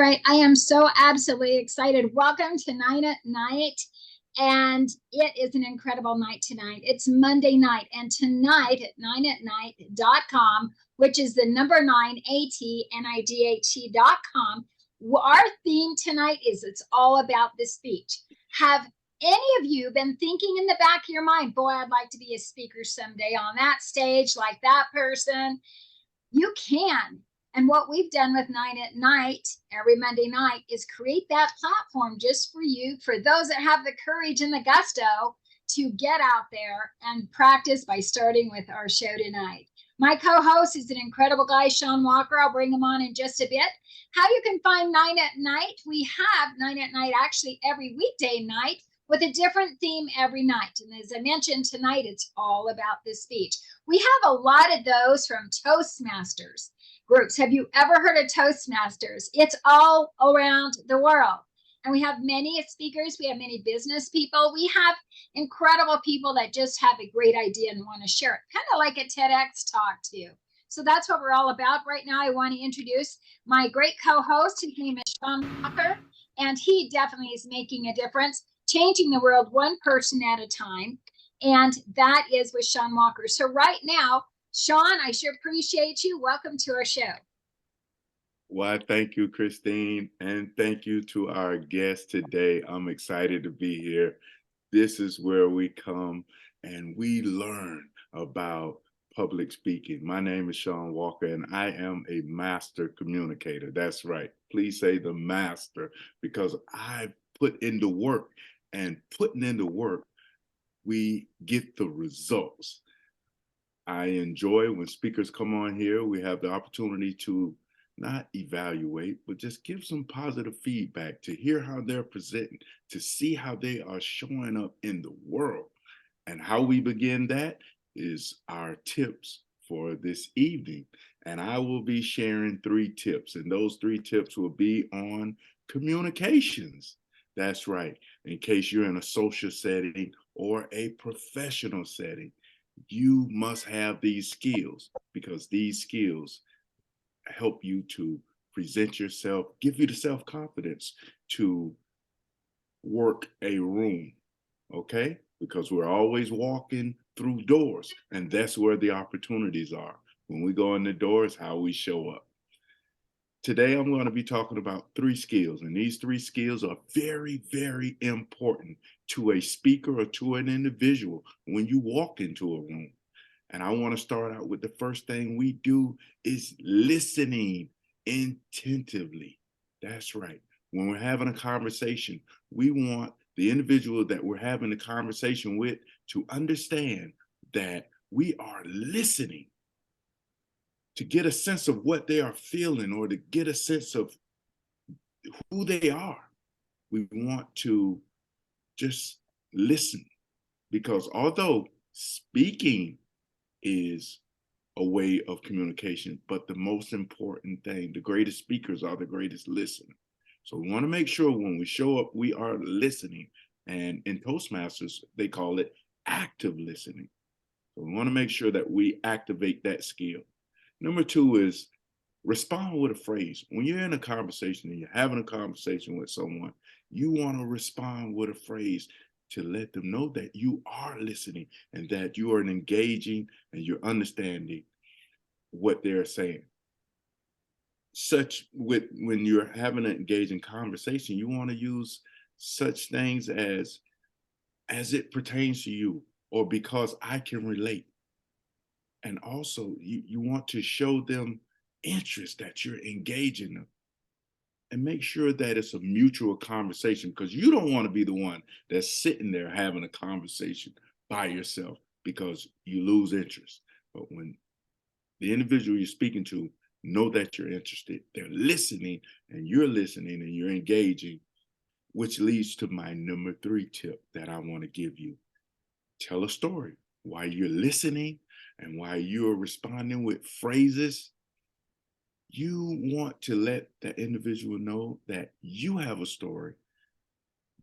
All right. I am so absolutely excited. Welcome to 9 at Night. And it is an incredible night tonight. It's Monday night. And tonight at 9ATNIGHT.com, which is the number 9ATNIGHT.com, our theme tonight is it's all about the speech. Have any of you been thinking in the back of your mind, boy, I'd like to be a speaker someday on that stage like that person? You can. And what we've done with 9 at Night every Monday night is create that platform just for you, for those that have the courage and the gusto to get out there and practice by starting with our show tonight. My co-host is an incredible guy, Shawn Walker. I'll bring him on in just a bit. How you can find 9 at Night? We have 9 at Night actually every weekday night with a different theme every night. And as I mentioned tonight, it's all about the speech. We have a lot of those from Toastmasters groups. Have you ever heard of Toastmasters? It's all around the world. And we have many speakers. We have many business people. We have incredible people that just have a great idea and want to share it, kind of like a TEDx talk too. So that's what we're all about right now. I want to introduce my great co-host. His name is Shawn Walker, and he definitely is making a difference, changing the world one person at a time. And that is with Shawn Walker. So right now, Shawn, I sure appreciate you. Welcome to our show. Well, thank you, Christine, and thank you to our guest today. I'm excited to be here. This is where we come and we learn about public speaking. My name is Shawn Walker, and I am a master communicator. That's right. Please say the master, because I put in the work, and putting in the work, we get the results. I enjoy when speakers come on here. We have the opportunity to not evaluate, but just give some positive feedback, to hear how they're presenting, to see how they are showing up in the world. And how we begin that is our tips for this evening. And I will be sharing 3 tips, and those 3 tips will be on communications. That's right. In case you're in a social setting or a professional setting, you must have these skills, because these skills help you to present yourself, give you the self-confidence to work a room, okay? Because we're always walking through doors, and that's where the opportunities are. When we go in the doors, how we show up. Today, I'm going to be talking about 3 skills, and these 3 skills are very, very important to a speaker or to an individual when you walk into a room. And I want to start out with the first thing we do is listening attentively. That's right. When we're having a conversation, we want the individual that we're having the conversation with to understand that we are listening, to get a sense of what they are feeling or to get a sense of who they are. We want to just listen, because although speaking is a way of communication, but the most important thing, the greatest speakers are the greatest listeners. So we want to make sure when we show up, we are listening. And in Toastmasters, they call it active listening. So we want to make sure that we activate that skill. Number two is respond with a phrase. When you're in a conversation and you're having a conversation with someone, you want to respond with a phrase to let them know that you are listening and that you are engaging and you're understanding what they're saying. Such with when you're having an engaging conversation, you want to use such things as it pertains to you, or because I can relate. And also you want to show them interest, that you're engaging them, and make sure that it's a mutual conversation, because you don't want to be the one that's sitting there having a conversation by yourself because you lose interest. But when the individual you're speaking to know that you're interested, they're listening and you're engaging, which leads to my number 3 tip that I want to give you. Tell a story while you're listening and while you're responding with phrases. You want to let that individual know that you have a story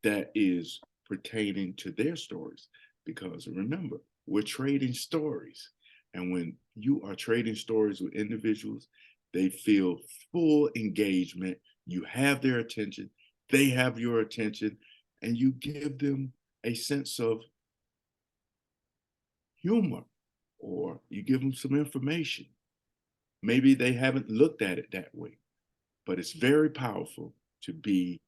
that is pertaining to their stories. Because remember, we're trading stories. And when you are trading stories with individuals, they feel full engagement. You have their attention, they have your attention, and you give them a sense of humor, or you give them some information. Maybe they haven't looked at it that way, but it's very powerful to be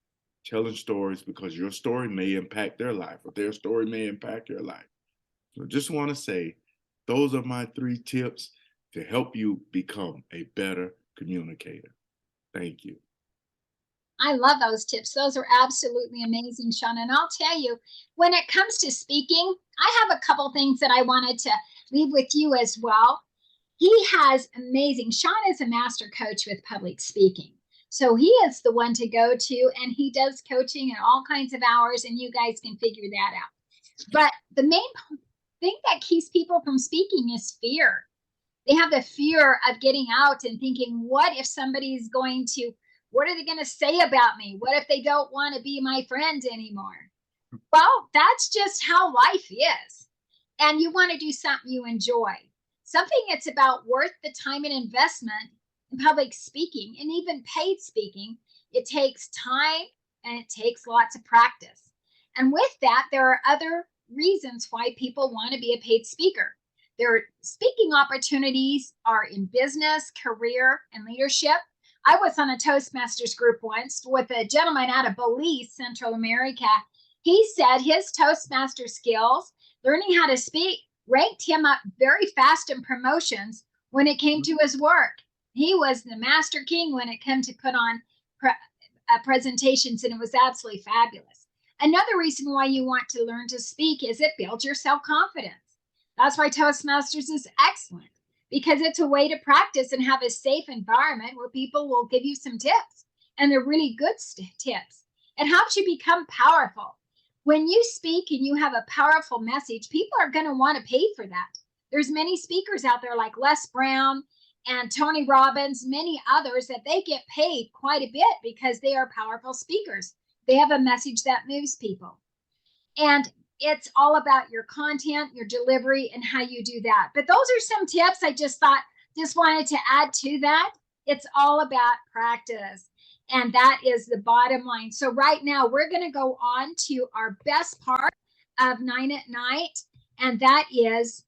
telling stories, because your story may impact their life or their story may impact your life. So just want to say, those are my 3 tips to help you become a better communicator. Thank you. I love those tips. Those are absolutely amazing, Shawn. And I'll tell you, when it comes to speaking, I have a couple things that I wanted to leave with you as well. He has amazing, Shawn is a master coach with public speaking. So he is the one to go to, and he does coaching at all kinds of hours, and you guys can figure that out. But the main thing that keeps people from speaking is fear. They have the fear of getting out and thinking, what if somebody's going to, what are they going to say about me? What if they don't want to be my friend anymore? Well, that's just how life is. And you want to do something you enjoy, something that's about worth the time and investment in public speaking, and even paid speaking. It takes time and it takes lots of practice. And with that, there are other reasons why people want to be a paid speaker. Their speaking opportunities are in business, career, and leadership. I was on a Toastmasters group once with a gentleman out of Belize, Central America. He said his Toastmaster skills, learning how to speak, ranked him up very fast in promotions when it came to his work. He was the master king when it came to put on presentations, and it was absolutely fabulous. Another reason why you want to learn to speak is it builds your self-confidence. That's why Toastmasters is excellent, because it's a way to practice and have a safe environment where people will give you some tips, and they're really good tips. It helps you become powerful. When you speak and you have a powerful message, people are going to want to pay for that. There's many speakers out there like Les Brown and Tony Robbins, many others, that they get paid quite a bit because they are powerful speakers. They have a message that moves people. And it's all about your content, your delivery, and how you do that. But those are some tips I just wanted to add to that. It's all about practice. And that is the bottom line. So right now we're going to go on to our best part of 9 at Night, and that is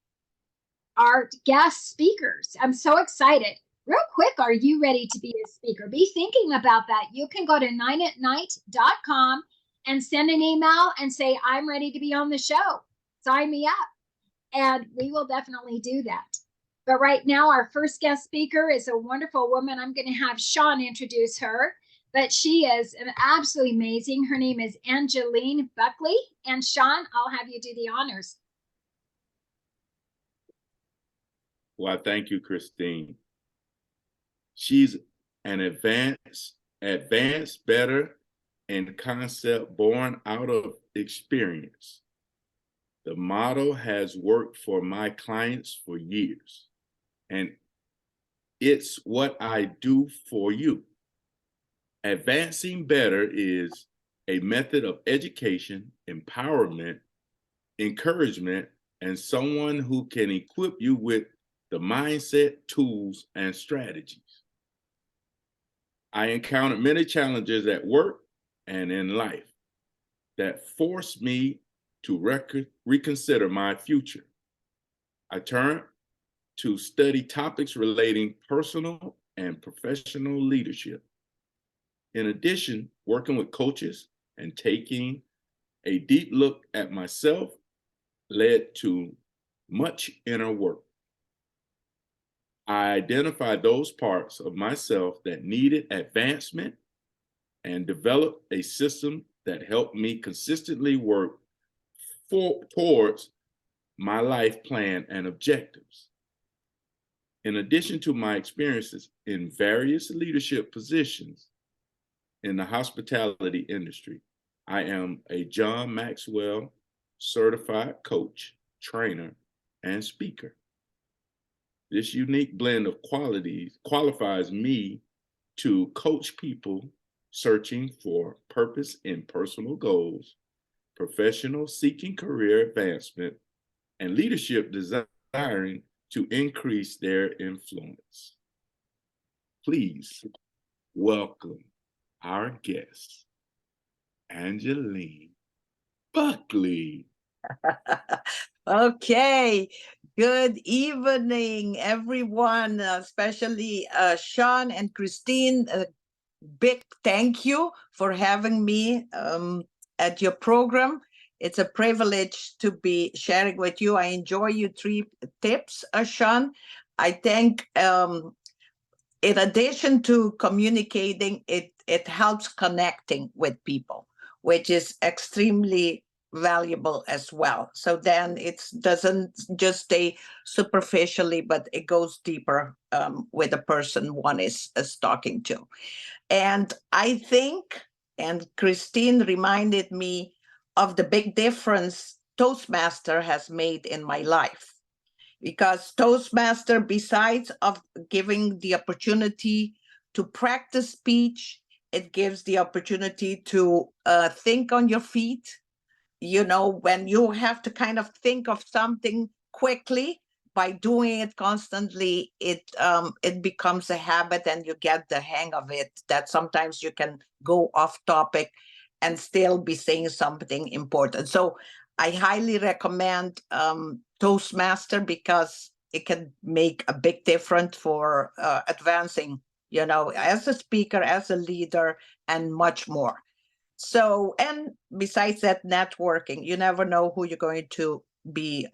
our guest speakers. I'm so excited. Real quick, are you ready to be a speaker? Be thinking about that. You can go to 9atnight.com and send an email and say, I'm ready to be on the show. Sign me up. And we will definitely do that. But right now, our first guest speaker is a wonderful woman. I'm going to have Shawn introduce her. but she is an absolutely amazing. Her name is Angelina Buckley. And Shawn, I'll have you do the honors. Well, thank you, Christine. She's an advanced, better, and concept born out of experience. The model has worked for my clients for years, and it's what I do for you. Advancing better is a method of education, empowerment, encouragement, and someone who can equip you with the mindset, tools, and strategies. I encountered many challenges at work and in life that forced me to reconsider my future. I turned to study topics relating personal and professional leadership. In addition, working with coaches and taking a deep look at myself led to much inner work. I identified those parts of myself that needed advancement and developed a system that helped me consistently work towards my life plan and objectives. In addition to my experiences in various leadership positions in the hospitality industry, I am a John Maxwell certified coach, trainer, and speaker. This unique blend of qualities qualifies me to coach people searching for purpose in personal goals, professional seeking career advancement, and leadership desiring to increase their influence. Please welcome our guest, Angelina Buckley. Okay. Good evening, everyone, especially Shawn and Christine. Big thank you for having me at your program. It's a privilege to be sharing with you. I enjoy your 3 tips, Shawn. I think in addition to communicating, it helps connecting with people, which is extremely valuable as well. So then it doesn't just stay superficially, but it goes deeper with the person one is talking to. And I think, and Christine reminded me of the big difference Toastmaster has made in my life. Because Toastmaster, besides of giving the opportunity to practice speech, it gives the opportunity to think on your feet. You know, when you have to kind of think of something quickly, by doing it constantly, it becomes a habit and you get the hang of it, that sometimes you can go off topic and still be saying something important. So I highly recommend Toastmaster because it can make a big difference for advancing, you know, as a speaker, as a leader, and much more. So, and besides that, networking, you never know who you're going to be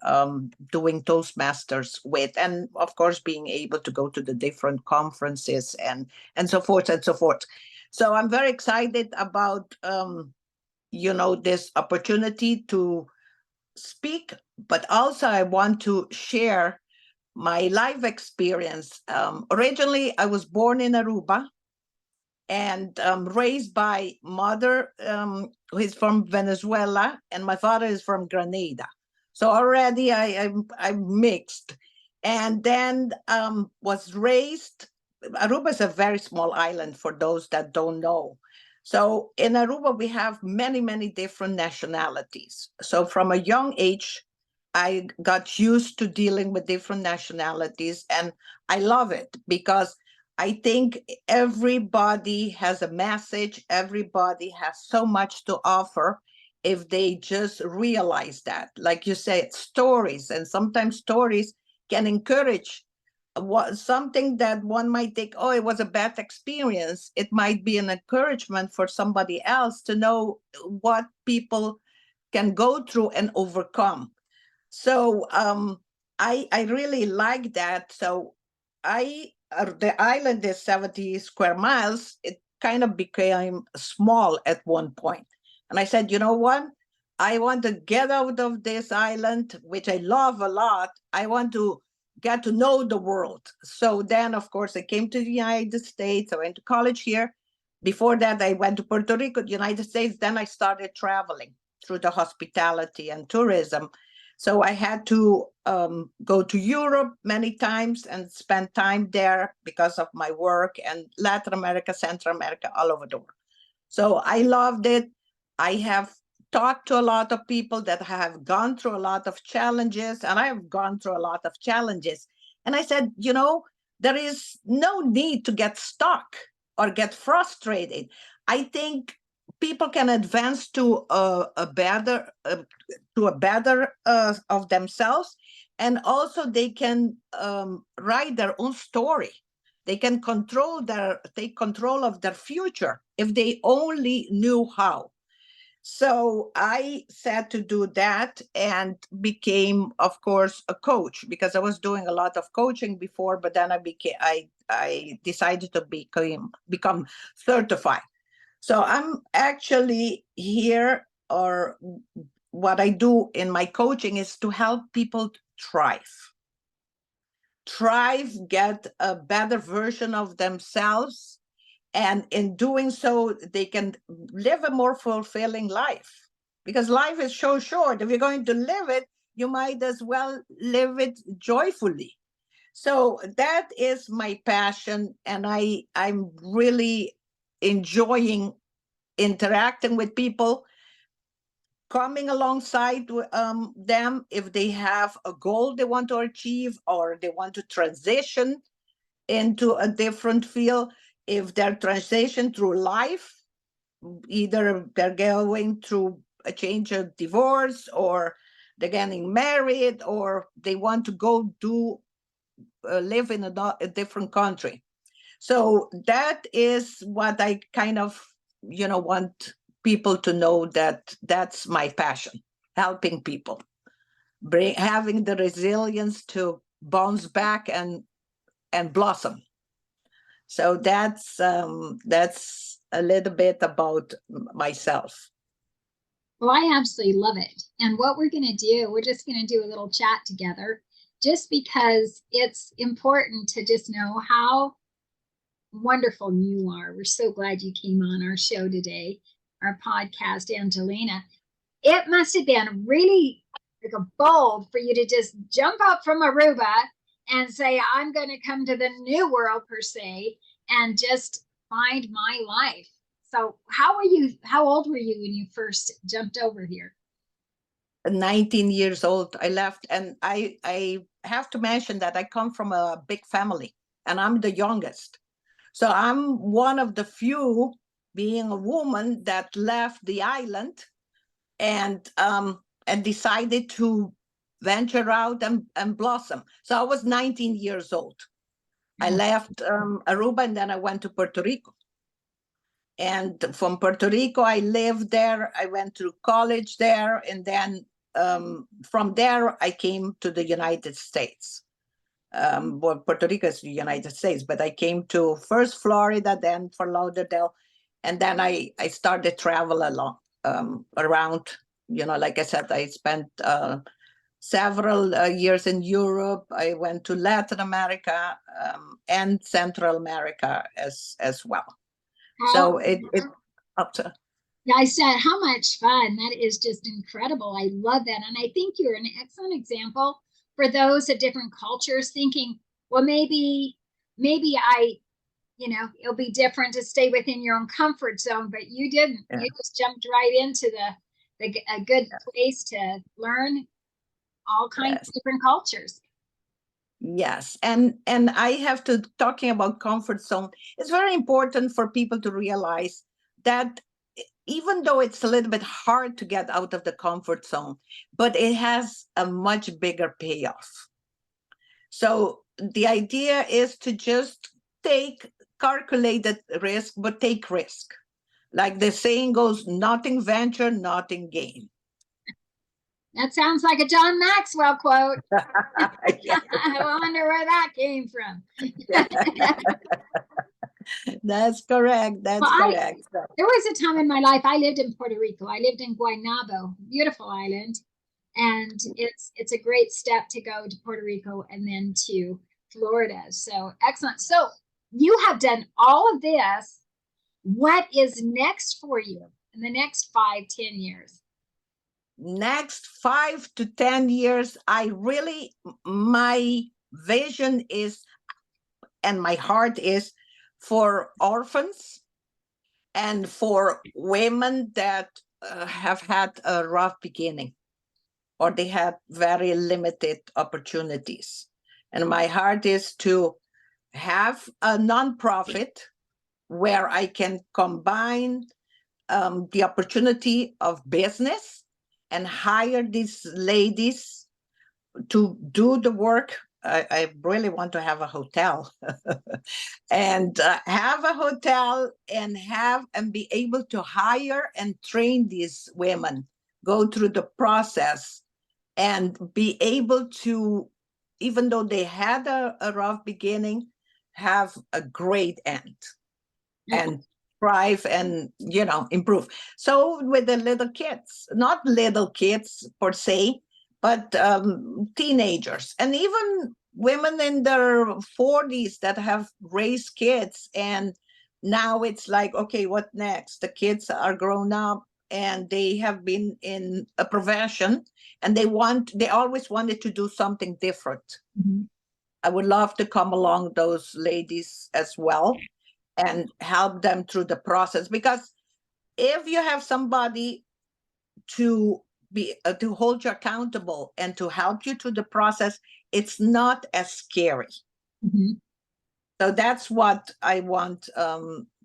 doing Toastmasters with, and of course being able to go to the different conferences and so forth and so forth. So I'm very excited about you know, this opportunity to speak, but also I want to share my life experience. Originally I was born in Aruba and raised by mother who is from Venezuela, and my father is from Grenada. So already I'm mixed. And then was raised, Aruba is a very small island for those that don't know. So in Aruba, we have many, many different nationalities. So from a young age, I got used to dealing with different nationalities, and I love it because I think everybody has a message, everybody has so much to offer if they just realize that. Like you said, stories, and sometimes stories can encourage something that one might think, oh, it was a bad experience. It might be an encouragement for somebody else to know what people can go through and overcome. So I really like that. So the island is 70 square miles. kind of became small at one point. And I said, you know what? I want to get out of this island, which I love a lot. I want to get to know the world. So then, of course, I came to the United States. I went to college here. Before that, I went to Puerto Rico, the United States. Then I started traveling through the hospitality and tourism. So I had to go to Europe many times and spend time there because of my work, and Latin America, Central America, all over the world. So I loved it. I have talked to a lot of people that have gone through a lot of challenges, and I have gone through a lot of challenges. And I said, you know, there is no need to get stuck or get frustrated. I think people can advance to a better of themselves, and also they can write their own story. They can take control of their future if they only knew how. So I set to do that and became, of course, a coach, because I was doing a lot of coaching before, but then I decided to become certified. So I'm actually here, or what I do in my coaching is to help people thrive, get a better version of themselves. And in doing so, they can live a more fulfilling life, because life is so short. If you're going to live it, you might as well live it joyfully. So that is my passion, and I'm really enjoying interacting with people, coming alongside them if they have a goal they want to achieve, or they want to transition into a different field. If they're transition through life, either they're going through a change of divorce, or they're getting married, or they want to go live in a different country. So that is what I kind of, want people to know, that that's my passion, helping people, having the resilience to bounce back and blossom. So that's a little bit about myself. Well, I absolutely love it. And what we're going to do, we're just going to do a little chat together, just because it's important to just know how wonderful you are. We're so glad you came on our show today, our podcast, Angelina. It must have been really like a bold for you to just jump up from Aruba and say, I'm going to come to the new world, per se, and just find my life. So how old were you when you first jumped over here? 19 years old, I left. And I have to mention that I come from a big family, and I'm the youngest. So I'm one of the few, being a woman, that left the island and decided to venture out and blossom. So I was 19 years old. I left Aruba, and then I went to Puerto Rico. And from Puerto Rico, I lived there. I went to college there. And then from there, I came to the United States. Well, Puerto Rico is the United States, but I came to first Florida, then Fort Lauderdale. And then I started travel around, like I said, I spent several years in Europe. I went to Latin America and Central America as well. So Yeah, I said, how much fun. That is just incredible. I love that. And I think you're an excellent example for those of different cultures thinking, well, maybe it'll be different to stay within your own comfort zone, but you didn't. Yeah. You just jumped right into a good place to learn all kinds of different cultures. Yes. And I have to, talking about comfort zone, it's very important for people to realize that even though it's a little bit hard to get out of the comfort zone, but it has a much bigger payoff. So the idea is to just take calculated risk, but take risk. Like the saying goes, nothing venture, nothing gain. That sounds like a John Maxwell quote. I wonder where that came from. That's correct. That's Well, correct. there was a time in my life I lived in Puerto Rico. I lived in Guaynabo, beautiful island, and it's a great step to go to Puerto Rico and then to Florida. So excellent. So you have done all of this. What is next for you in the next 5, 10 years? Next 5 to 10 years, my vision is, and my heart is, for orphans and for women that have had a rough beginning, or they had very limited opportunities. And my heart is to have a nonprofit where I can combine the opportunity of business and hire these ladies to do the work. I really want to have a hotel and have a hotel and be able to hire and train these women, go through the process and be able to, even though they had a rough beginning, have a great end and thrive and, improve. So with the little kids, not little kids per se, but teenagers and even women in their 40s that have raised kids. And now it's like, okay, what next? The kids are grown up and they have been in a profession and they always wanted to do something different. Mm-hmm. I would love to come along those ladies as well and help them through the process, because if you have somebody to be to hold you accountable and to help you through the process, it's not as scary. Mm-hmm. So that's what I want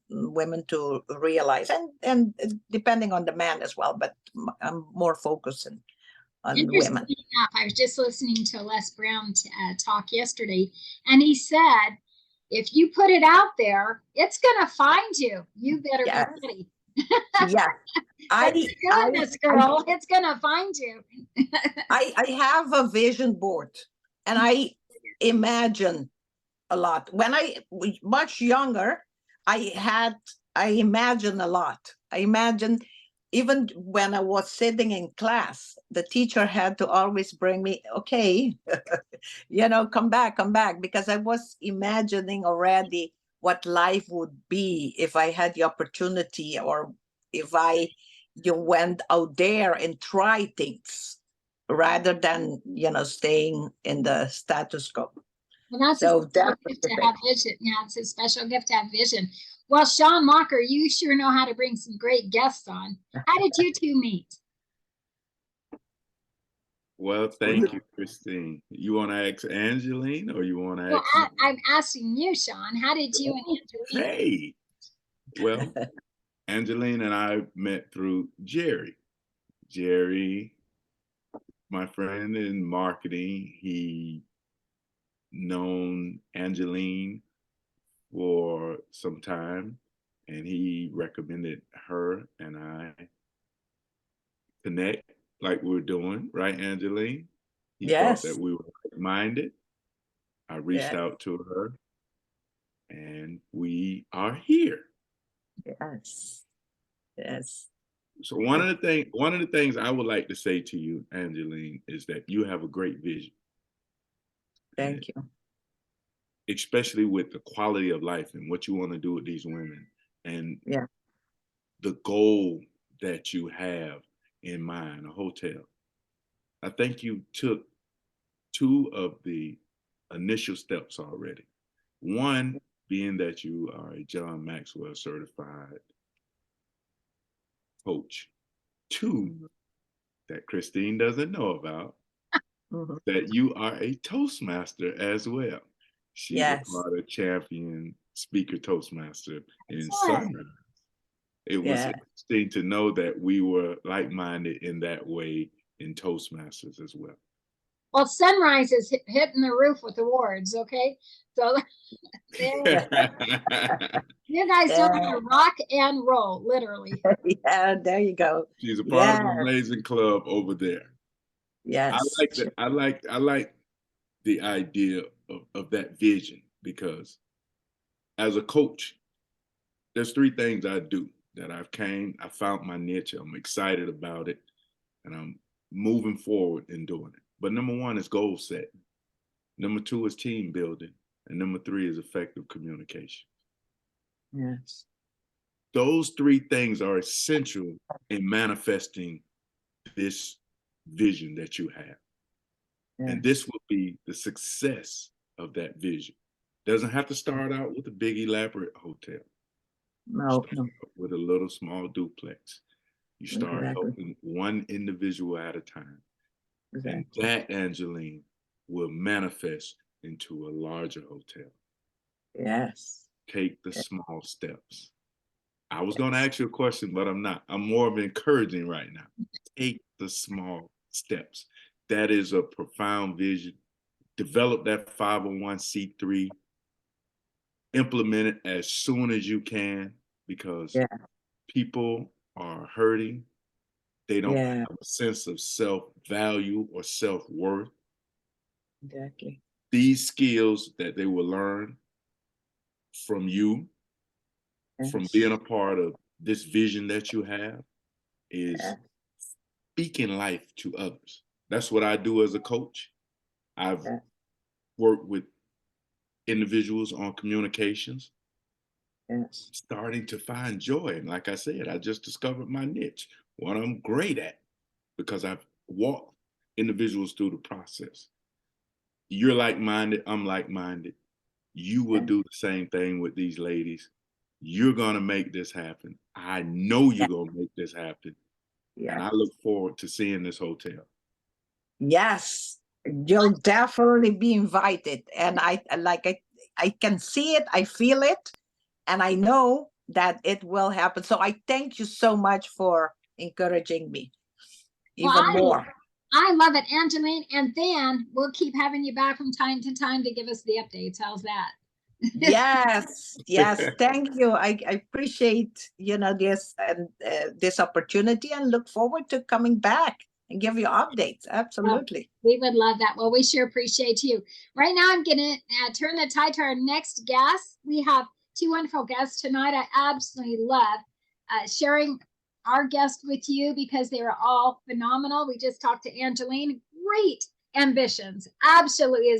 women to realize, and depending on the man as well, but I'm more focusing on Interesting women. enough, I was just listening to Les Brown talk yesterday, and he said, if you put it out there, it's going to find you. You better Yes. be ready. Yeah. Goodness, girl, it's going to find you. I have a vision board and I imagine a lot. When I was much younger, I imagined a lot. I imagined, even when I was sitting in class, the teacher had to always bring me, okay, come back, because I was imagining already what life would be if I had the opportunity, or if you went out there and try things rather than, staying in the status quo. Well, that's So a special gift to have vision. Yeah, it's a special gift to have vision. Well, Shawn Walker, you sure know how to bring some great guests on. How did you two meet? Well, thank you, Christine. You want to ask Angeline, or you want to ask? I'm asking you, Shawn. How did you and Angelina? Hey, well, Angeline and I met through Jerry. Jerry, my friend in marketing, he known Angeline for some time, and he recommended her and I connect like we're doing, right, Angeline? He Yes. thought that we were like-minded. I reached out to her, and we are here. Yes. Yes. So one of the things I would like to say to you, Angeline, is that you have a great vision. Thank you. Especially with the quality of life and what you want to do with these women, and the goal that you have in mind, a hotel. I think you took 2 of the initial steps already. One being that you are a John Maxwell certified coach. 2, that Christine doesn't know about, that you are a Toastmaster as well. She's a Florida champion speaker Toastmaster in Sunrise. It was interesting to know that we were like-minded in that way in Toastmasters as well. Well, Sunrise is hitting the roof with awards, okay? So you guys don't have to rock and roll, literally. Yeah, there you go. She's a part of an amazing club over there. Yes. I like the idea of that vision, because as a coach, there's three things I do that I found my niche. I'm excited about it, and I'm moving forward in doing it. But number one is goal setting. Number two is team building. And number three is effective communication. Yes. Those three things are essential in manifesting this vision that you have. Yes. And this will be the success of that vision. Doesn't have to start out with a big elaborate hotel. No, Start out with a little small duplex. You start Exactly. helping one individual at a time. Exactly. And that, Angeline, will manifest into a larger hotel. Yes. Take the small steps. I was going to ask you a question, but I'm not. I'm more of encouraging right now. Take the small steps. That is a profound vision. Develop that 501c3. Implement it as soon as you can, because people are hurting. They don't have a sense of self-value or self-worth. Exactly. These skills that they will learn from you, from being a part of this vision that you have, is speaking life to others. That's what I do as a coach. I've worked with individuals on communications, starting to find joy. And like I said, I just discovered my niche, what I'm great at, because I've walked individuals through the process. You're like-minded, I'm like-minded. You will do the same thing with these ladies. You're going to make this happen. I know you're going to make this happen. And I look forward to seeing this hotel. Yes, you'll definitely be invited. And I can see it, I feel it, and I know that it will happen. So I thank you so much for encouraging me even more. I love it, Angeline. And then we'll keep having you back from time to time to give us the updates. How's that? Yes, yes, thank you. I appreciate, this and this opportunity, and look forward to coming back and give you updates. Absolutely. We would love that. Well, we sure appreciate you. Right now, I'm going to turn the tide to our next guest. We have two wonderful guests tonight. I absolutely love sharing our guest with you because they are all phenomenal. We just talked to Angeline. Great ambitions. Absolutely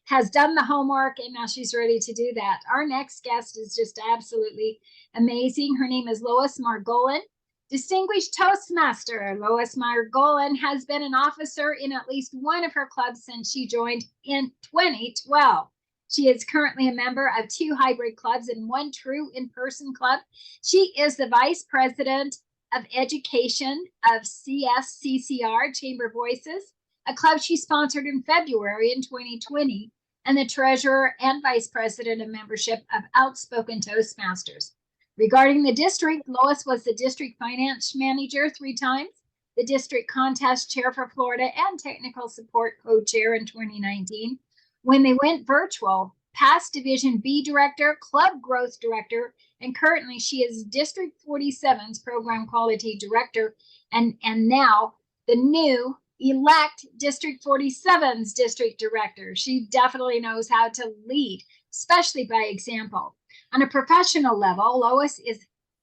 has done the homework, and now she's ready to do that. Our next guest is just absolutely amazing. Her name is Lois Margolin. Distinguished Toastmaster Lois Margolin has been an officer in at least one of her clubs since she joined in 2012. She is currently a member of two hybrid clubs and one true in-person club. She is the Vice President of Education of CSCCR, Chamber Voices, a club she sponsored in February in 2020, and the Treasurer and Vice President of Membership of Outspoken Toastmasters. Regarding the district, Lois was the district finance manager 3 times, the district contest chair for Florida, and technical support co-chair in 2019. When they went virtual, past Division B director, club growth director, and currently she is District 47's program quality director, and now the new elect District 47's district director. She definitely knows how to lead, especially by example. On a professional level, Lois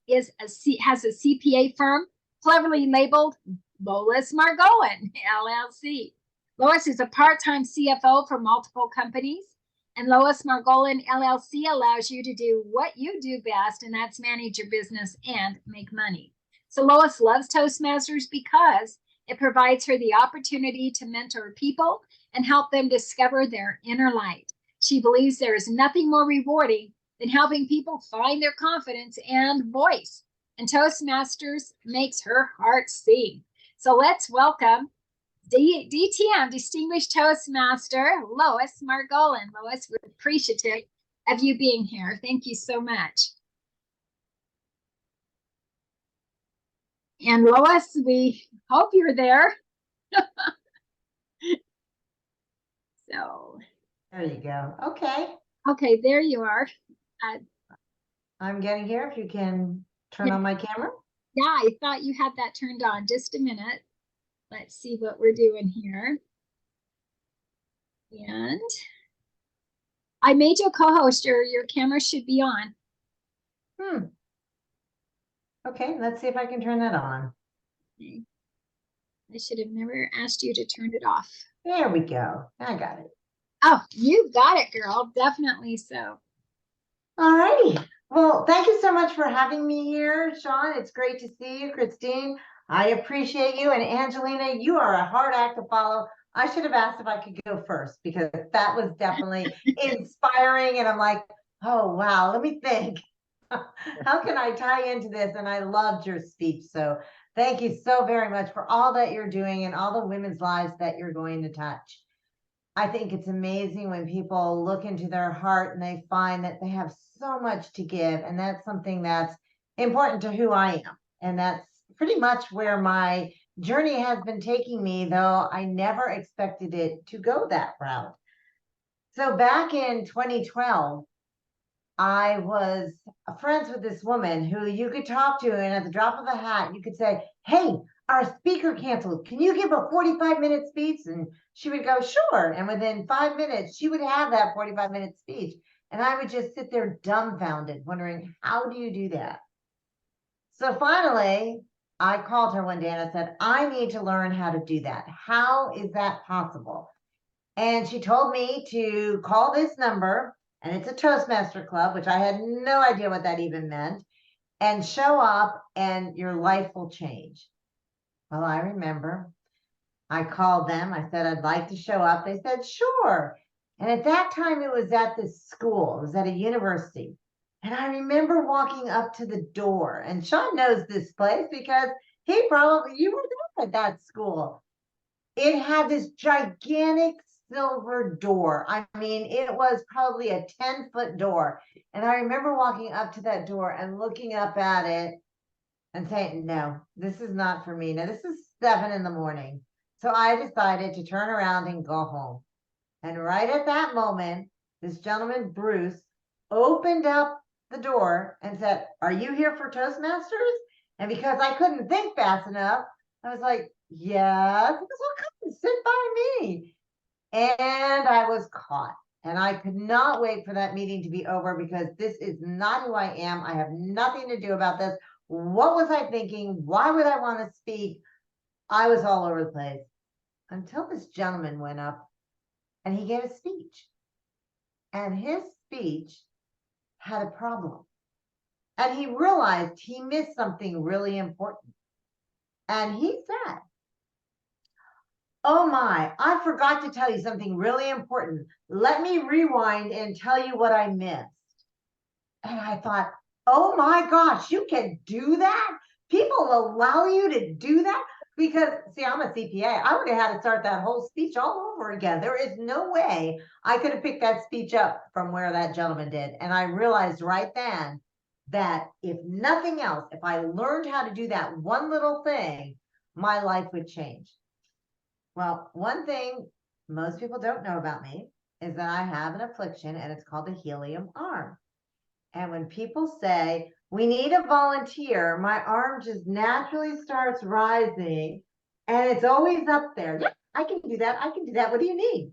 has a CPA firm cleverly labeled Lois Margolin, LLC. Lois is a part-time CFO for multiple companies, and Lois Margolin, LLC allows you to do what you do best, and that's manage your business and make money. So Lois loves Toastmasters because it provides her the opportunity to mentor people and help them discover their inner light. She believes there is nothing more rewarding than helping people find their confidence and voice. And Toastmasters makes her heart sing. So let's welcome DTM, Distinguished Toastmaster, Lois Margolin. Lois, we're appreciative of you being here. Thank you so much. And Lois, we hope you're there. So. There you go. Okay. Okay, there you are. I'm getting here. If you can turn on my camera. Yeah, I thought you had that turned on. Just a minute. Let's see what we're doing here. And I made you a co-host. Your camera should be on. Okay, let's see if I can turn that on. Okay. I should have never asked you to turn it off. There we go. I got it. Oh, you got it, girl. Definitely so. All righty. Well, thank you so much for having me here, Shawn. It's great to see you, Christine. I appreciate you. And Angelina, you are a hard act to follow. I should have asked if I could go first because that was definitely inspiring. And I'm like, oh, wow, let me think. How can I tie into this? And I loved your speech. So thank you so very much for all that you're doing and all the women's lives that you're going to touch. I think it's amazing when people look into their heart and they find that they have so much to give. And that's something that's important to who I am. And that's pretty much where my journey has been taking me, though I never expected it to go that route. So back in 2012, I was friends with this woman who you could talk to, and at the drop of a hat, you could say, hey, our speaker canceled. Can you give a 45-minute speech? And she would go, sure. And within 5 minutes, she would have that 45-minute speech. And I would just sit there dumbfounded, wondering, how do you do that? So finally, I called her one day and I said, I need to learn how to do that. How is that possible? And she told me to call this number, and it's a Toastmaster club, which I had no idea what that even meant, and show up and your life will change. Well, I remember I called them. I said, I'd like to show up. They said, sure. And at that time, it was at this school. It was at a university. And I remember walking up to the door, and Shawn knows this place because you were there at that school. It had this gigantic silver door. I mean, it was probably a 10-foot door. And I remember walking up to that door and looking up at it and saying, no, this is not for me. Now, this is 7 in the morning. So I decided to turn around and go home. And right at that moment, this gentleman, Bruce, opened up the door and said, are you here for Toastmasters? And because I couldn't think fast enough, I was like, yes. He goes, well, come and sit by me. And I was caught. And I could not wait for that meeting to be over because this is not who I am. I have nothing to do about this. What was I thinking? Why would I want to speak? I was all over the place until this gentleman went up and he gave a speech. And his speech had a problem. And he realized he missed something really important. And he said, oh my, I forgot to tell you something really important. Let me rewind and tell you what I missed. And I thought, oh my gosh, you can do that? People allow you to do that? Because, see, I'm a CPA. I would have had to start that whole speech all over again. There is no way I could have picked that speech up from where that gentleman did. And I realized right then that if nothing else, if I learned how to do that one little thing, my life would change. Well, one thing most people don't know about me is that I have an affliction and it's called a helium arm. And when people say, we need a volunteer, my arm just naturally starts rising and it's always up there. Yeah, I can do that. I can do that. What do you need?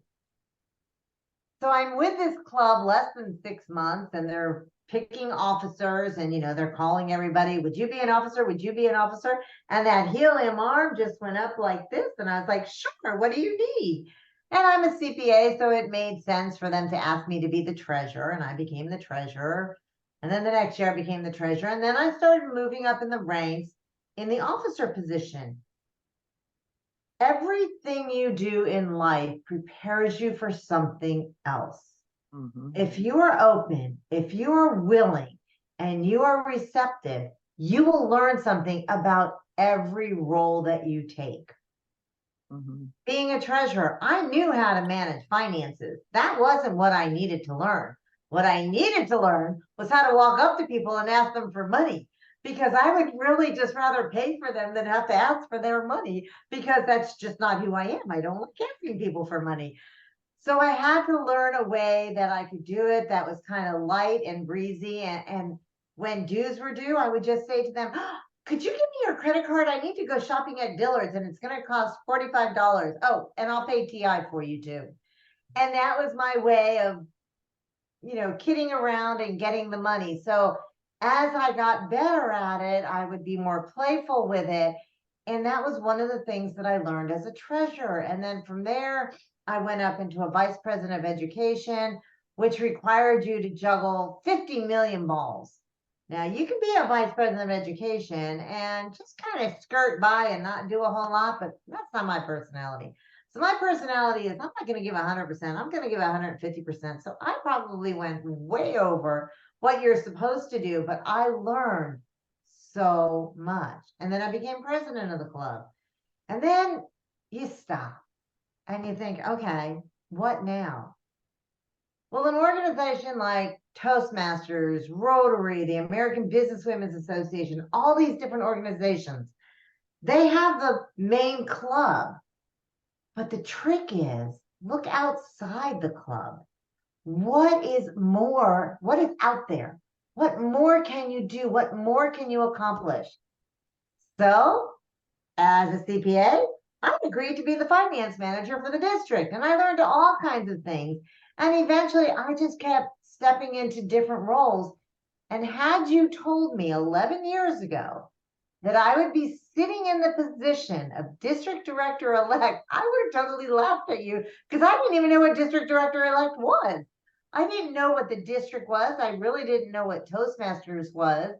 So I'm with this club less than 6 months and they're picking officers and, they're calling everybody. Would you be an officer? Would you be an officer? And that helium arm just went up like this. And I was like, sure. What do you need? And I'm a CPA, so it made sense for them to ask me to be the treasurer. And I became the treasurer. And then the next year I became the treasurer. And then I started moving up in the ranks in the officer position. Everything you do in life prepares you for something else. Mm-hmm. If you are open, if you are willing, and you are receptive, you will learn something about every role that you take. Mm-hmm. Being a treasurer, I knew how to manage finances. That wasn't what I needed to learn. What I needed to learn was how to walk up to people and ask them for money, because I would really just rather pay for them than have to ask for their money, because that's just not who I am. I don't like asking people for money. So I had to learn a way that I could do it that was kind of light and breezy. And when dues were due, I would just say to them, oh, could you give me your credit card? I need to go shopping at Dillard's and it's going to cost $45. Oh, and I'll pay TI for you too. And that was my way of, kidding around and getting the money. So as I got better at it, I would be more playful with it. And that was one of the things that I learned as a treasurer. And then from there, I went up into a vice president of education, which required you to juggle 50 million balls. Now, you can be a vice president of education and just kind of skirt by and not do a whole lot, but that's not my personality. So my personality is I'm not going to give 100%. I'm going to give 150%. So I probably went way over what you're supposed to do, but I learned so much. And then I became president of the club. And then you stop and you think, okay, what now? Well, an organization like Toastmasters, Rotary, the American Businesswomen's Association, all these different organizations, they have the main club. But the trick is, look outside the club. What is more? What is out there? What more can you do? What more can you accomplish? So, as a CPA, I agreed to be the finance manager for the district, and I learned all kinds of things. And eventually, I just kept stepping into different roles. And had you told me 11 years ago that I would be sitting in the position of district director-elect, I would have totally laughed at you because I didn't even know what district director-elect was. I didn't know what the district was. I really didn't know what Toastmasters was.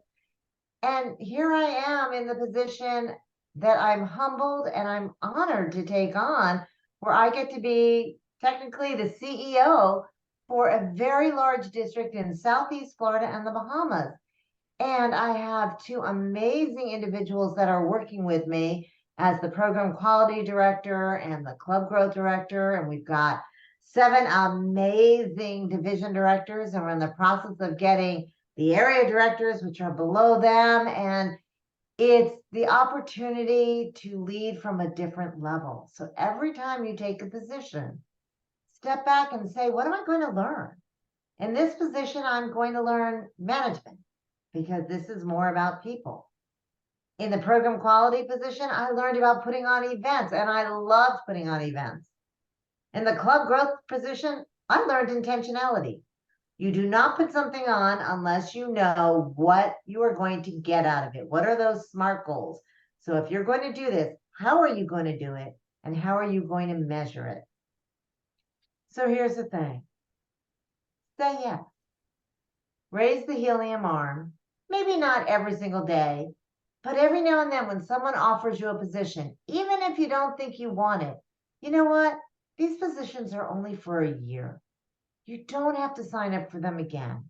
And here I am in the position that I'm humbled and I'm honored to take on, where I get to be technically the CEO for a very large district in Southeast Florida and the Bahamas. And I have two amazing individuals that are working with me as the program quality director and the club growth director. And we've got 7 amazing division directors, and we're in the process of getting the area directors, which are below them. And it's the opportunity to lead from a different level. So every time you take a position, step back and say, what am I going to learn? In this position, I'm going to learn management, because this is more about people. In the program quality position, I learned about putting on events, and I loved putting on events. In the club growth position, I learned intentionality. You do not put something on unless you know what you are going to get out of it. What are those SMART goals? So if you're going to do this, how are you going to do it? And how are you going to measure it? So here's the thing. Say yes. Raise the helium arm. Maybe not every single day, but every now and then when someone offers you a position, even if you don't think you want it, you know what? These positions are only for a year. You don't have to sign up for them again.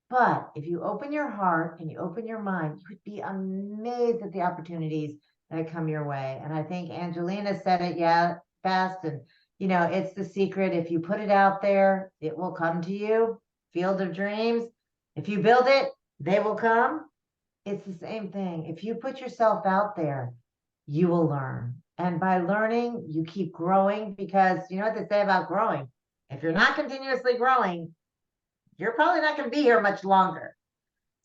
But if you open your heart and you open your mind, you would be amazed at the opportunities that come your way. And I think Angelina said it best. And, it's the secret. If you put it out there, it will come to you. Field of dreams. If you build it, they will come. It's the same thing. If you put yourself out there, you will learn. And by learning, you keep growing, because you know what they say about growing. If you're not continuously growing, you're probably not going to be here much longer.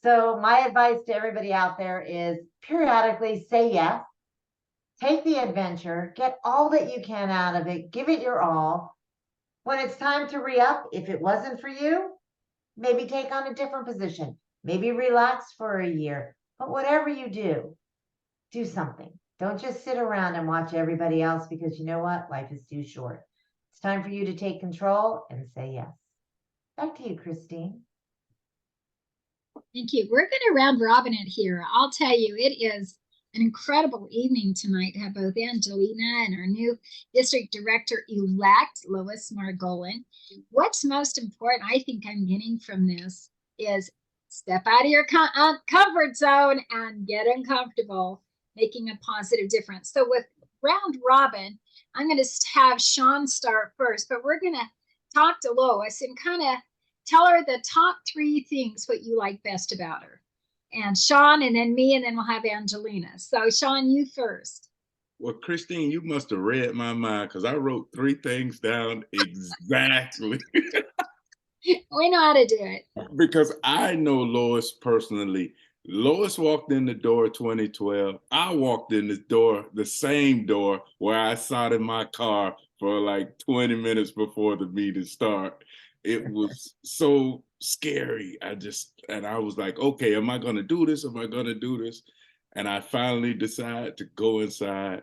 So my advice to everybody out there is periodically say yes, take the adventure, get all that you can out of it, give it your all. When it's time to re-up, if it wasn't for you, maybe take on a different position, maybe relax for a year. But whatever you do something. Don't just sit around and watch everybody else, because you know what? Life is too short. It's time for you to take control and say yes. Back to you, Christine. Thank you. We're going to round robin it here. I'll tell you, it is an incredible evening tonight to have both Angelina and our new district director-elect, Lois Margolin. What's most important, I think I'm getting from this, is step out of your comfort zone and get uncomfortable, making a positive difference. So with round robin, I'm going to have Shawn start first, but we're going to talk to Lois and kind of tell her the top 3 things what you like best about her. And Shawn, and then me, and then we'll have Angelina. So Shawn, you first. Well, Christine, you must have read my mind, because I wrote 3 things down exactly. We know how to do it. Because I know Lois personally. Lois walked in the door 2012. I walked in the same door where I sat in my car for like 20 minutes before the meeting started. It was so scary. And I was like, okay, am I going to do this? Am I going to do this? And I finally decided to go inside.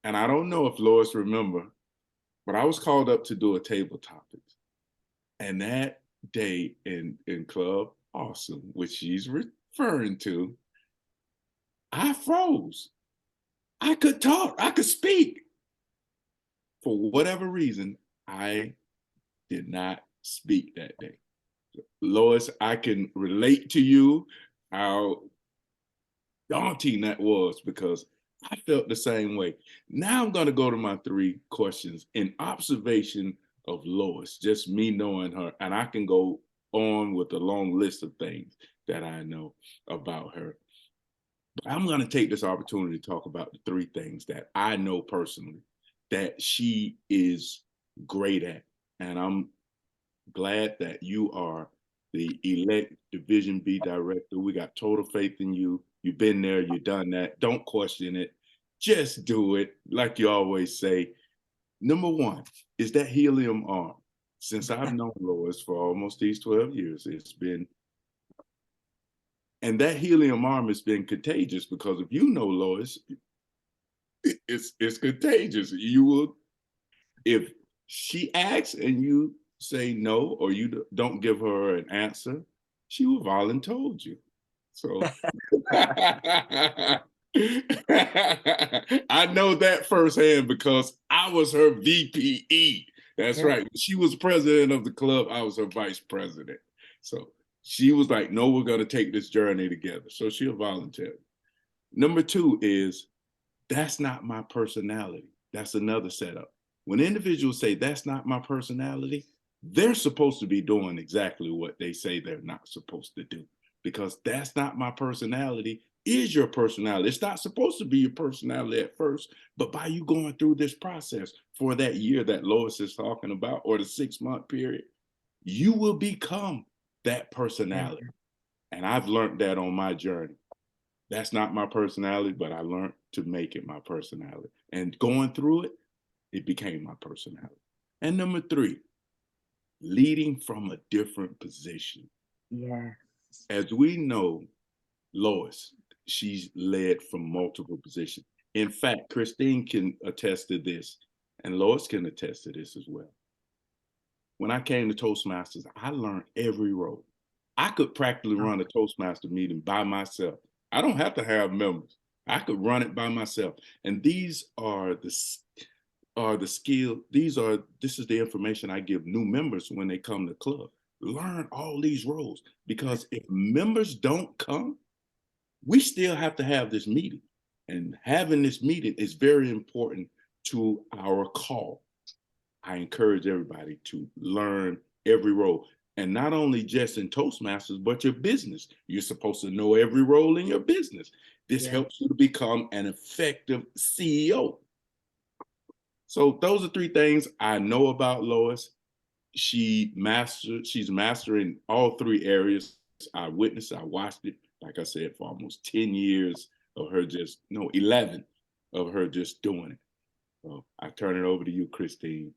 And I don't know if Lois remember, but I was called up to do a table topics. And that day in Club Awesome, which she's referring to, I froze. I could talk, I could speak. For whatever reason, I did not speak that day. Lois, I can relate to you how daunting that was, because I felt the same way. Now I'm going to go to my 3 questions in observation of Lois, just me knowing her, and I can go on with a long list of things that I know about her. But I'm going to take this opportunity to talk about the 3 things that I know personally that she is great at. And I'm glad that you are the elect Division B director. We got total faith in you. You've been there, you've done that. Don't question it. Just do it, like you always say. Number 1 is that helium arm. Since I've known Lois for almost these 12 years, it's been, and that helium arm has been contagious, because if you know Lois, it's contagious. You will, if she asks and you say no, or you don't give her an answer, she will voluntold you. So I know that firsthand, because I was her VPE. That's right. She was president of the club. I was her vice president. So she was like, no, we're going to take this journey together. So she'll volunteer. Number 2 is, that's not my personality. That's another setup. When individuals say that's not my personality, they're supposed to be doing exactly what they say they're not supposed to do, because that's not my personality is your personality. It's not supposed to be your personality at first, but by you going through this process for that year that Lois is talking about, or the 6-month period, you will become that personality. And I've learned that on my journey. That's not my personality, but I learned to make it my personality. And going through it, it became my personality. And number 3, leading from a different position. Yes. As we know, Lois, she's led from multiple positions. In fact, Christine can attest to this, and Lois can attest to this as well. When I came to Toastmasters, I learned every role. I could practically run a Toastmaster meeting by myself. I don't have to have members. I could run it by myself. And these are the skill. This is the information I give new members when they come to the club. Learn all these roles, because if members don't come, we still have to have this meeting. And having this meeting is very important to our call. I encourage everybody to learn every role. And not only just in Toastmasters, but your business. You're supposed to know every role in your business. This helps you to become an effective CEO. So those are 3 things I know about Lois. She's mastering all 3 areas. I witnessed, I watched it, like I said, for almost 10 years of her 11 of her just doing it. So I turn it over to you, Christine.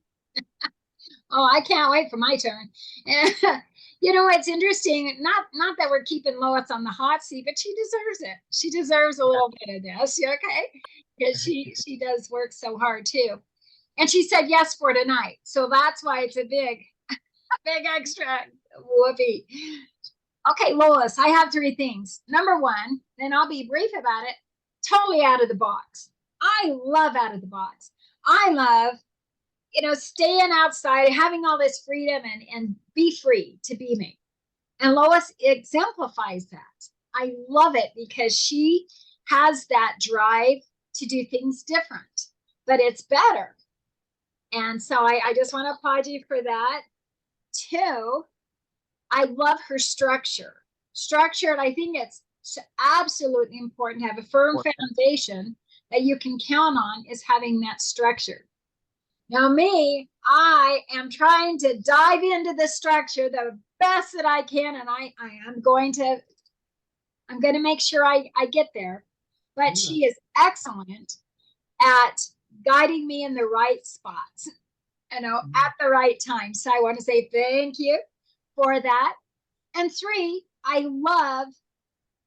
Oh, I can't wait for my turn. You know, it's interesting, not that we're keeping Lois on the hot seat, but she deserves it. She deserves a little bit of this, okay? Because she does work so hard too. And she said yes for tonight. So that's why it's a big extra whoopee. Okay, Lois, I have 3 things. Number 1, and I'll be brief about it, totally out of the box. I love out of the box. I love, staying outside, having all this freedom and be free to be me. And Lois exemplifies that. I love it, because she has that drive to do things different, but it's better. And so I just want to applaud you for that. 2, I love her structure. Structured, I think it's absolutely important to have a firm foundation that you can count on, is having that structure. Now me, I am trying to dive into the structure the best that I can, and I'm going to make sure I get there. But she is excellent at guiding me in the right spots. you know, at the right time. So I want to say thank you for that. And 3, I love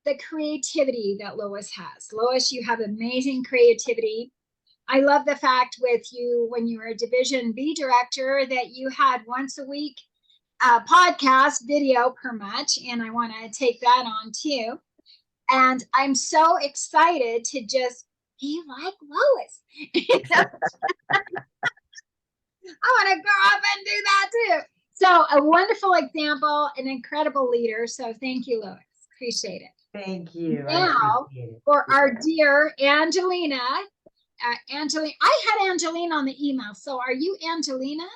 the creativity that Lois has. Lois, you have amazing creativity. I love the fact with you when you were a Division B director that you had once a week podcast video per much, and I want to take that on too. And I'm so excited to just be like Lois. I want to grow up and do that too. So a wonderful example, an incredible leader. So thank you, Lois. Appreciate it. Thank you. Now, for our dear Angelina, Angelina, I had Angelina on the email. So are you Angelina?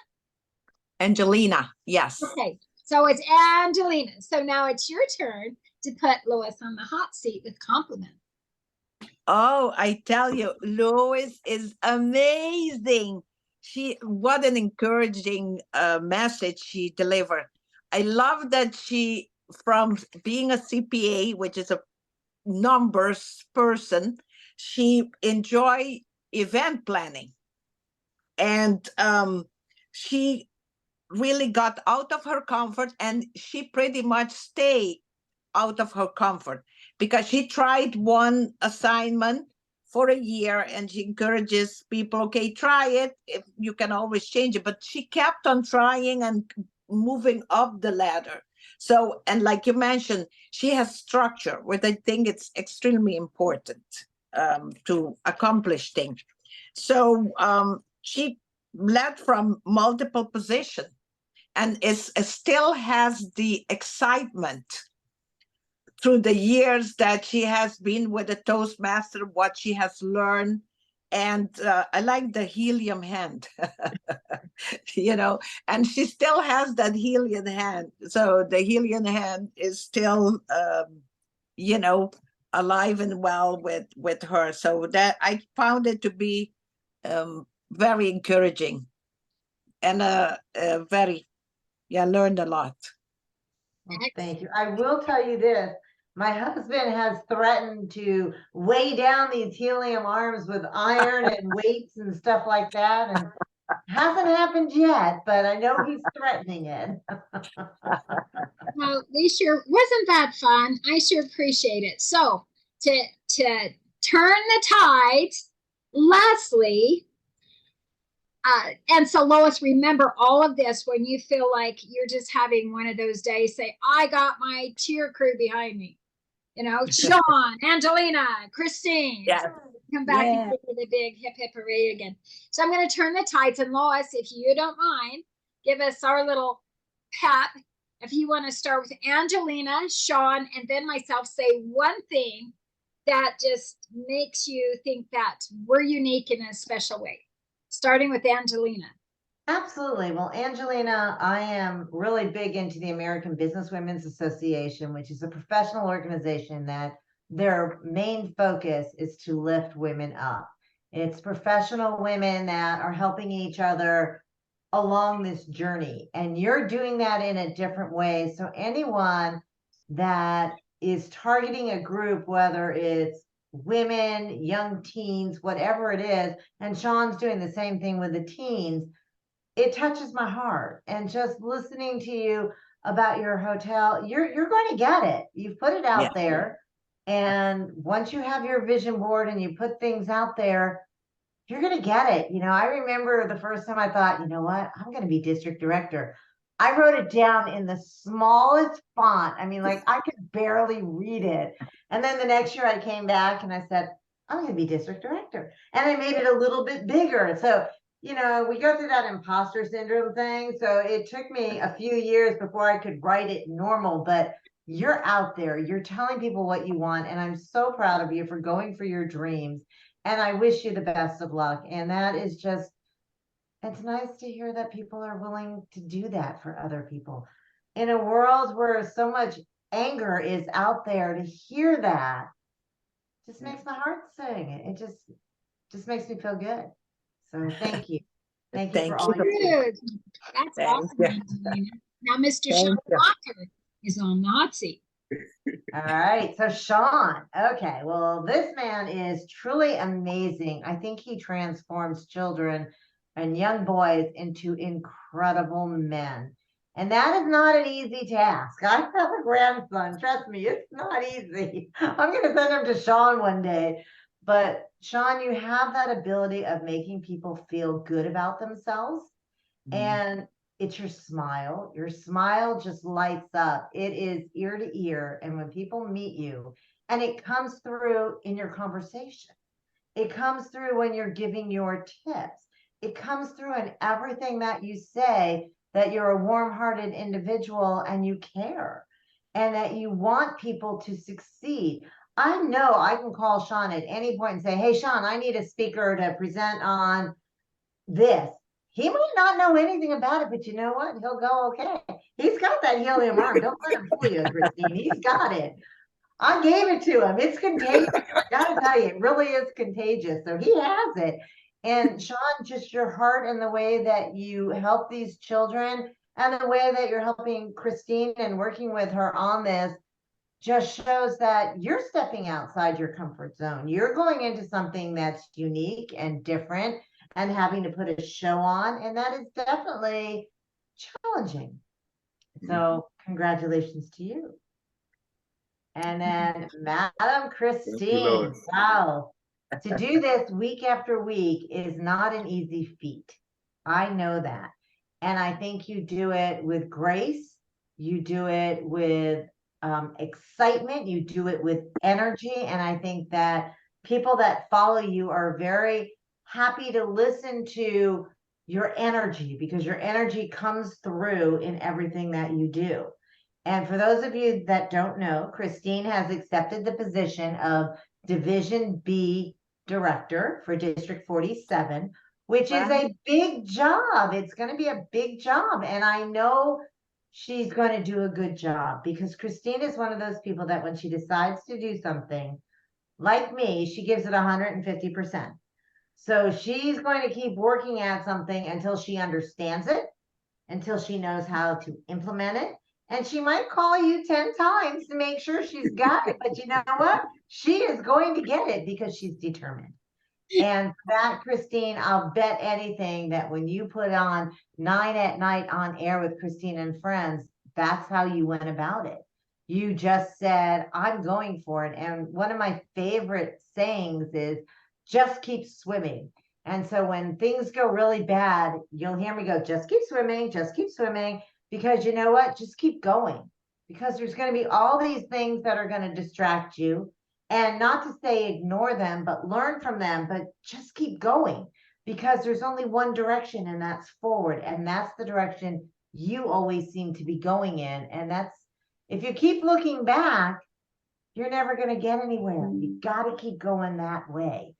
Angelina, yes. Okay, so it's Angelina. So now it's your turn to put Lois on the hot seat with compliments. Oh, I tell you, Lois is amazing. What an encouraging message she delivered. I love that she, from being a CPA, which is a numbers person, she enjoy event planning. And she really got out of her comfort, and she pretty much stayed out of her comfort because she tried one assignment for a year, and she encourages people, okay, try it. If you can always change it, but she kept on trying and moving up the ladder. So, and like you mentioned, she has structure, which I think it's extremely important to accomplish things. So she led from multiple positions and still has the excitement through the years that she has been with the Toastmaster, what she has learned. And I like the helium hand, you know, and she still has that helium hand. So the helium hand is still, you know, alive and well with her. So that I found it to be very encouraging and learned a lot. Thank you. I will tell you this. My husband has threatened to weigh down these helium arms with iron and weights and stuff like that. And hasn't happened yet, but I know he's threatening it. Well, wasn't that fun? I sure appreciate it. So to turn the tides, Leslie, and so Lois, remember all of this when you feel like you're just having one of those days, say, I got my cheer crew behind me. You know, Shawn, Angelina, Christine. Yes. Come back and give the big hip hip hooray again. So I'm going to turn the tides, and Lois, if you don't mind, give us our little pep. If you want to start with Angelina, Shawn, and then myself, say one thing that just makes you think that we're unique in a special way. Starting with Angelina. Absolutely. Well, Angelina, I am really big into the American Businesswomen's Association, which is a professional organization that their main focus is to lift women up. It's professional women that are helping each other along this journey, and you're doing that in a different way. So anyone that is targeting a group, whether it's women, young teens, whatever it is, and Shawn's doing the same thing with the teens, it touches my heart. And just listening to you about your hotel, you're going to get it. You've put it out there. And once you have your vision board and you put things out there, you're going to get it. You know, I remember the first time I thought, you know what, I'm going to be district director. I wrote it down in the smallest font. I mean, like I could barely read it. And then the next year I came back and I said, I'm going to be district director. And I made it a little bit bigger. So, you know, we go through that imposter syndrome thing. So it took me a few years before I could write it normal, but you're out there, you're telling people what you want. And I'm so proud of you for going for your dreams. And I wish you the best of luck. And that is just, it's nice to hear that people are willing to do that for other people. In a world where so much anger is out there, to hear that just makes my heart sing. It just makes me feel good. So thank you. Thank you for all your good. That's awesome. Angelina. Now Mr. Shawn Walker is on the hot seat. All right, so Shawn. Okay, well, this man is truly amazing. I think he transforms children and young boys into incredible men. And that is not an easy task. I have a grandson. Trust me, it's not easy. I'm going to send him to Shawn one day. But Shawn, you have that ability of making people feel good about themselves. And it's your smile. Your smile just lights up. It is ear to ear. And when people meet you, and it comes through in your conversation, it comes through when you're giving your tips, it comes through in everything that you say, that you're a warm-hearted individual and you care and that you want people to succeed. I know I can call Shawn at any point and say, hey, Shawn, I need a speaker to present on this. He might not know anything about it, but you know what? He'll go, okay. He's got that helium arm. Don't let him fool you, Christine. He's got it. I gave it to him. It's contagious. I gotta tell you, it really is contagious. So he has it. And Shawn, just your heart and the way that you help these children and the way that you're helping Christine and working with her on this just shows that you're stepping outside your comfort zone. You're going into something that's unique and different and having to put a show on. And that is definitely challenging. So congratulations to you. And then Madam Christine, wow. To do this week after week is not an easy feat. I know that. And I think you do it with grace. You do it with excitement. You do it with energy. And I think that people that follow you are very happy to listen to your energy because your energy comes through in everything that you do. And for those of you that don't know, Christine has accepted the position of Division B Director for District 47, which is a big job. It's going to be a big job. And I know she's going to do a good job because Christine is one of those people that when she decides to do something, like me, she gives it 150%. So she's going to keep working at something until she understands it, until she knows how to implement it. And she might call you 10 times to make sure she's got it. But you know what? She is going to get it because she's determined. And that, Christine, I'll bet anything that when you put on 9 at Night on air with Christine and friends, that's how you went about it. You just said, I'm going for it. And one of my favorite sayings is, just keep swimming. And so when things go really bad, you'll hear me go, just keep swimming, just keep swimming. Because you know what? Just keep going. Because there's going to be all these things that are going to distract you. And not to say ignore them, but learn from them. But just keep going. Because there's only one direction, and that's forward. And that's the direction you always seem to be going in. And that's, if you keep looking back, you're never going to get anywhere. You got to keep going that way.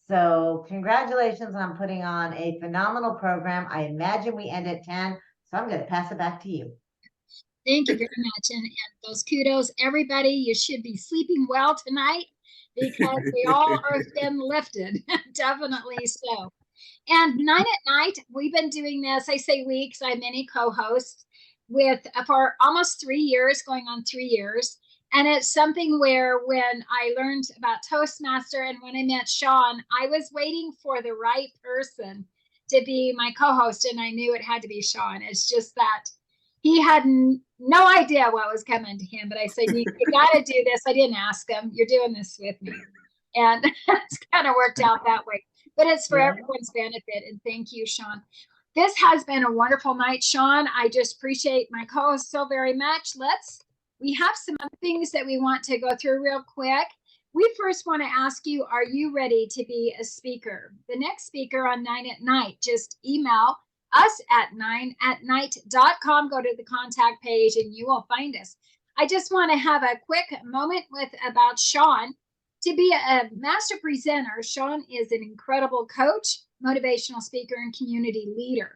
So congratulations on putting on a phenomenal program. I imagine we end at 10. So I'm going to pass it back to you. Thank you very much. And those kudos, everybody, you should be sleeping well tonight because they all are been lifted. Definitely so. And 9 at Night, we've been doing this, I say weeks, I'm many co-hosts with for almost 3 years, going on 3 years. And it's something where when I learned about Toastmaster and when I met Shawn, I was waiting for the right person to be my co-host, and I knew it had to be Shawn. It's just that he had no idea what was coming to him, but I said, you got to do this. I didn't ask him. You're doing this with me. And it's kind of worked out that way. But it's for everyone's benefit. And thank you, Shawn. This has been a wonderful night, Shawn. I just appreciate my co-host so very much. We have some other things that we want to go through real quick. We first want to ask you, are you ready to be a speaker? The next speaker on 9 at Night, just email us at 9atnight.com. Go to the contact page and you will find us. I just want to have a quick moment about Shawn. To be a master presenter, Shawn is an incredible coach, motivational speaker, and community leader.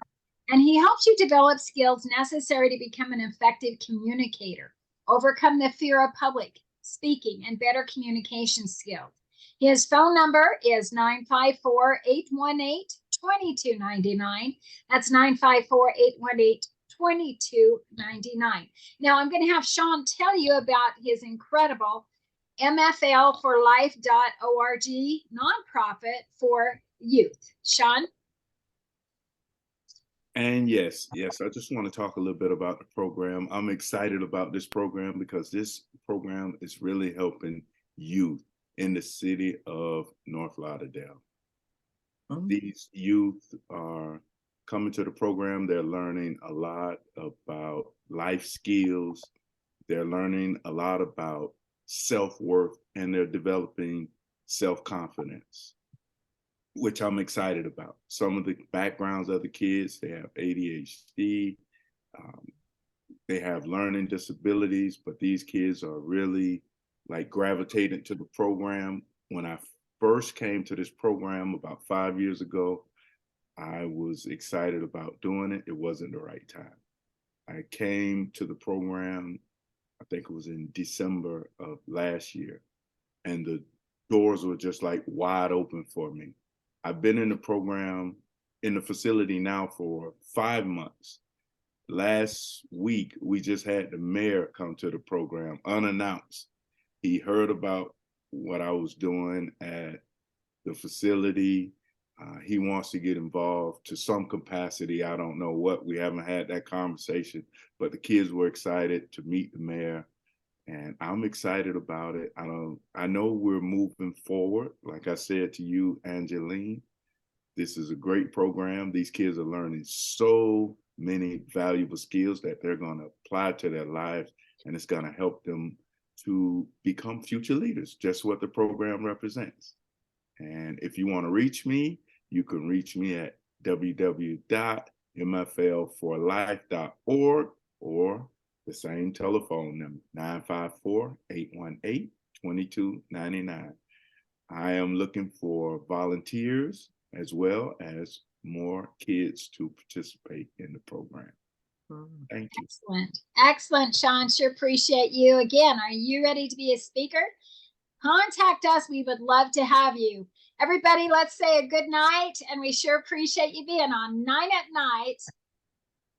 And he helps you develop skills necessary to become an effective communicator, overcome the fear of public speaking, and better communication skills. His phone number is 954-818-2299. That's 954-818-2299. Now I'm going to have Shawn tell you about his incredible mflforlife.org, nonprofit for youth. Shawn? Thank you, Christine. Thank you, Christine. And thank you to our guest today. I'm excited to be here. This is where we come, and we learn about the spiritual, And yes, I just want to talk a little bit about the program. I'm excited about this program because this program is really helping youth in the city of North Lauderdale. These youth are coming to the program. They're learning a lot about life skills. They're learning a lot about self-worth, and they're developing self-confidence, which I'm excited about. Some of the backgrounds of the kids, they have ADHD, they have learning disabilities, but these kids are really like gravitating to the program. When I first came to this program about 5 years ago, I was excited about doing it. It wasn't the right time. I came to the program, I think it was in December of last year, and the doors were just like wide open for me. I've been in the program, in the facility now for 5 months. Last week, we just had the mayor come to the program unannounced. He heard about what I was doing at the facility. He wants to get involved to some capacity. I don't know what. We haven't had that conversation, but the kids were excited to meet the mayor, and I'm excited about it. I know we're moving forward. Like I said to you, Angeline, this is a great program. These kids are learning so many valuable skills that they're going to apply to their lives, and it's going to help them to become future leaders, just what the program represents. And if you want to reach me, you can reach me at www.mflforlife.org or the same telephone number, 954-818-2299. I am looking for volunteers as well as more kids to participate in the program. Thank you. Excellent. Excellent, Shawn. Sure appreciate you. Again, are you ready to be a speaker? Contact us. We would love to have you. Everybody, let's say a good night, and we sure appreciate you being on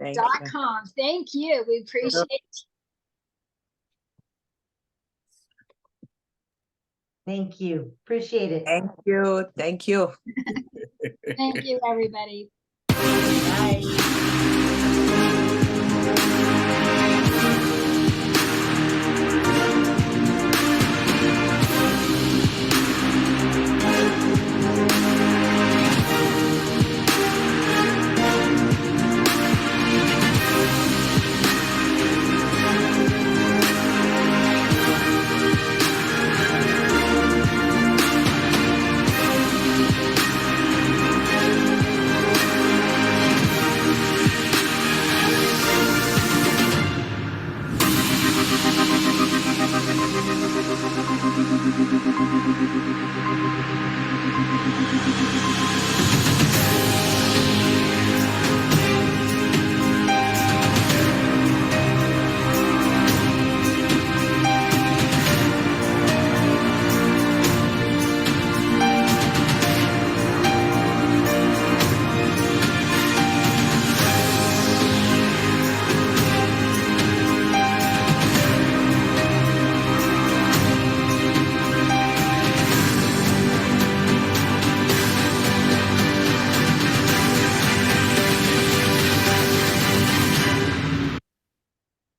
9ATNIGHT.com. Thank you. We appreciate you. Thank you. Appreciate it. Thank you. Thank you. Thank you, everybody.